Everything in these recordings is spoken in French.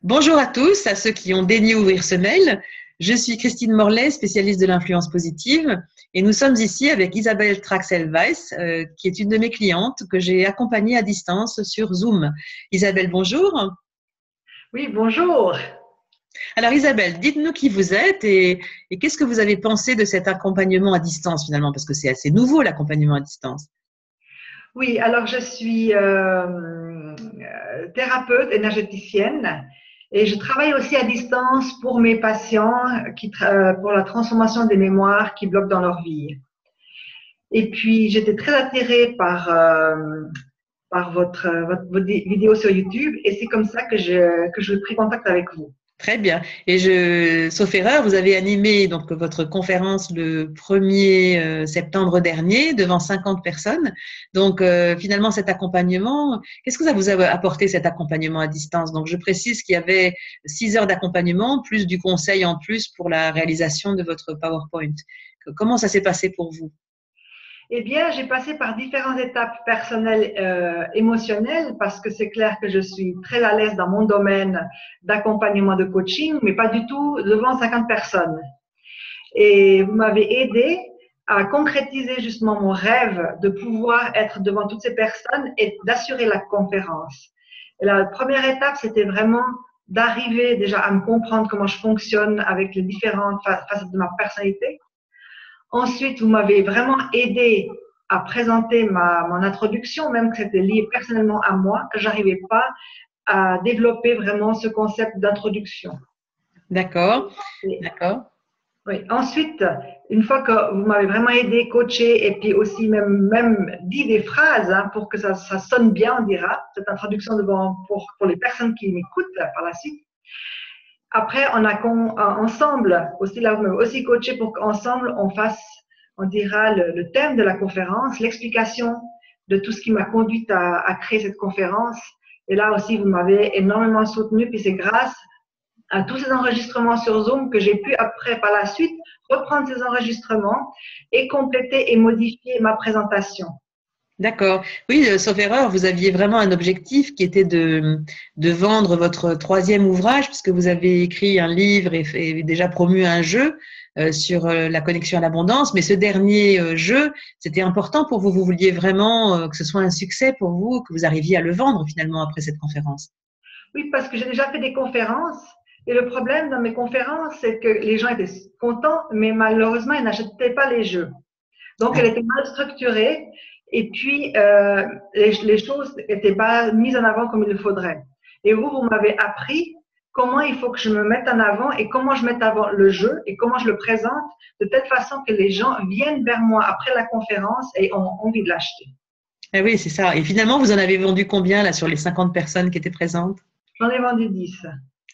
Bonjour à tous, à ceux qui ont daigné ouvrir ce mail. Je suis Christine Morlaix, spécialiste de l'influence positive, et nous sommes ici avec Isabelle Traxel-Weiss, qui est une de mes clientes que j'ai accompagnée à distance sur Zoom. Isabelle, bonjour. Oui, bonjour. Alors Isabelle, dites-nous qui vous êtes et qu'est-ce que vous avez pensé de cet accompagnement à distance finalement, parce que c'est assez nouveau l'accompagnement à distance. Oui, alors je suis thérapeute énergéticienne et je travaille aussi à distance pour mes patients pour la transformation des mémoires qui bloquent dans leur vie. Et puis j'étais très attirée par votre vidéo sur YouTube et c'est comme ça que je pris contact avec vous. Très bien. Et sauf erreur, vous avez animé donc votre conférence le 1er septembre dernier devant 50 personnes. Donc finalement cet accompagnement, qu'est-ce que ça vous a apporté cet accompagnement à distance? Donc je précise qu'il y avait 6 heures d'accompagnement plus du conseil en plus pour la réalisation de votre PowerPoint. Comment ça s'est passé pour vous? Eh bien, j'ai passé par différentes étapes personnelles, émotionnelles, parce que c'est clair que je suis très à l'aise dans mon domaine d'accompagnement de coaching, mais pas du tout devant 50 personnes. Et vous m'avez aidé à concrétiser justement mon rêve de pouvoir être devant toutes ces personnes et d'assurer la conférence. Et la première étape, c'était vraiment d'arriver déjà à me comprendre comment je fonctionne avec les différentes facettes de ma personnalité. Ensuite, vous m'avez vraiment aidé à présenter mon introduction, même que c'était lié personnellement à moi. J'arrivais pas à développer vraiment ce concept d'introduction. D'accord, Et d'accord. oui. Ensuite, une fois que vous m'avez vraiment aidé, coaché, et puis aussi même dit des phrases pour que ça sonne bien, on dira, cette introduction pour les personnes qui m'écoutent par la suite. Après, ensemble, aussi là, vous m'avez aussi coaché pour qu'ensemble, on fasse, on dira, le thème de la conférence, l'explication de tout ce qui m'a conduite à créer cette conférence. Et là aussi, vous m'avez énormément soutenu, puis c'est grâce à tous ces enregistrements sur Zoom que j'ai pu après, par la suite, reprendre ces enregistrements et compléter et modifier ma présentation. D'accord. Oui, sauf erreur, vous aviez vraiment un objectif qui était de vendre votre troisième ouvrage, puisque vous avez écrit un livre et déjà promu un jeu sur la connexion à l'abondance. Mais ce dernier jeu, c'était important pour vous. Vous vouliez vraiment que ce soit un succès pour vous, que vous arriviez à le vendre finalement après cette conférence. Oui, parce que j'ai déjà fait des conférences et le problème dans mes conférences, c'est que les gens étaient contents, mais malheureusement, ils n'achetaient pas les jeux. Donc, elle était mal structurée et puis les choses n'étaient pas mises en avant comme il le faudrait. Et vous m'avez appris comment il faut que je me mette en avant et comment je mette en avant le jeu et comment je le présente de telle façon que les gens viennent vers moi après la conférence et ont envie de l'acheter. Ah oui, c'est ça. Et finalement, vous en avez vendu combien là sur les 50 personnes qui étaient présentes? J'en ai vendu 10.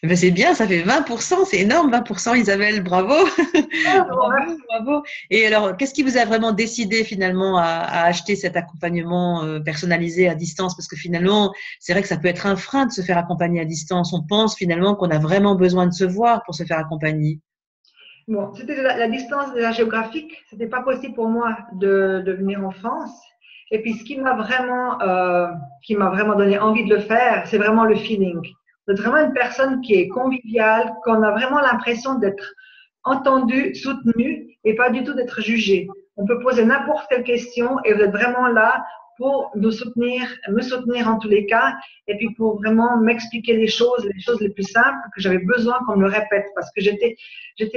Eh ben, c'est bien, ça fait 20%, c'est énorme, 20%, Isabelle, bravo. Ah, je vous Bravo, remercie. bravo. Et alors, qu'est-ce qui vous a vraiment décidé finalement à acheter cet accompagnement personnalisé à distance? Parce que finalement, c'est vrai que ça peut être un frein de se faire accompagner à distance. On pense finalement qu'on a vraiment besoin de se voir pour se faire accompagner. Bon, c'était la distance déjà géographique. C'était pas possible pour moi de venir en France. Et puis, ce qui m'a vraiment donné envie de le faire, c'est vraiment le feeling. D'être vraiment une personne qui est conviviale, qu'on a vraiment l'impression d'être entendu, soutenu et pas du tout d'être jugé. On peut poser n'importe quelle question et vous êtes vraiment là pour nous soutenir, me soutenir en tous les cas, et puis pour vraiment m'expliquer les choses les plus simples que j'avais besoin qu'on me le répète parce que j'étais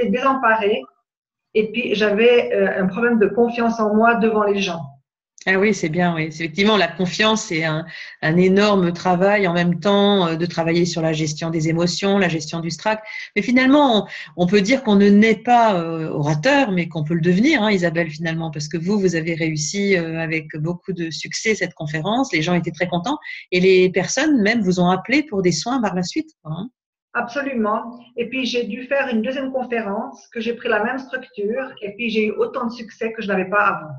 désemparée et puis j'avais un problème de confiance en moi devant les gens. Ah oui, c'est bien, oui. Effectivement, la confiance, c'est un énorme travail en même temps de travailler sur la gestion des émotions, la gestion du stress. Mais finalement, on peut dire qu'on ne naît pas orateur, mais qu'on peut le devenir, hein, Isabelle, finalement, parce que vous avez réussi avec beaucoup de succès cette conférence. Les gens étaient très contents et les personnes même vous ont appelé pour des soins par la suite, hein. Absolument. Et puis j'ai dû faire une deuxième conférence que j'ai pris la même structure et puis j'ai eu autant de succès que je n'avais pas avant.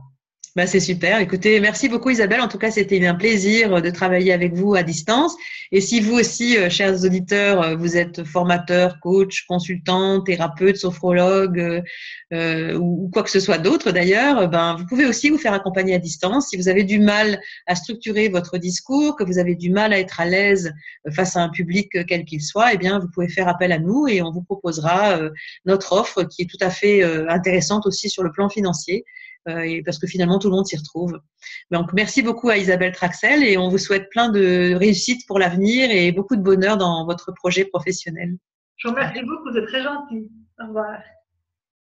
Bah, c'est super. Écoutez, merci beaucoup Isabelle. En tout cas, c'était un plaisir de travailler avec vous à distance. Et si vous aussi, chers auditeurs, vous êtes formateur, coach, consultant, thérapeute, sophrologue ou quoi que ce soit d'autre d'ailleurs, ben, vous pouvez aussi vous faire accompagner à distance. Si vous avez du mal à structurer votre discours, que vous avez du mal à être à l'aise face à un public quel qu'il soit, eh bien, vous pouvez faire appel à nous et on vous proposera notre offre qui est tout à fait intéressante aussi sur le plan financier. Et parce que finalement tout le monde s'y retrouve. Donc merci beaucoup à Isabelle Traxel et on vous souhaite plein de réussite pour l'avenir et beaucoup de bonheur dans votre projet professionnel. Je vous remercie beaucoup, vous êtes très gentil. Au revoir.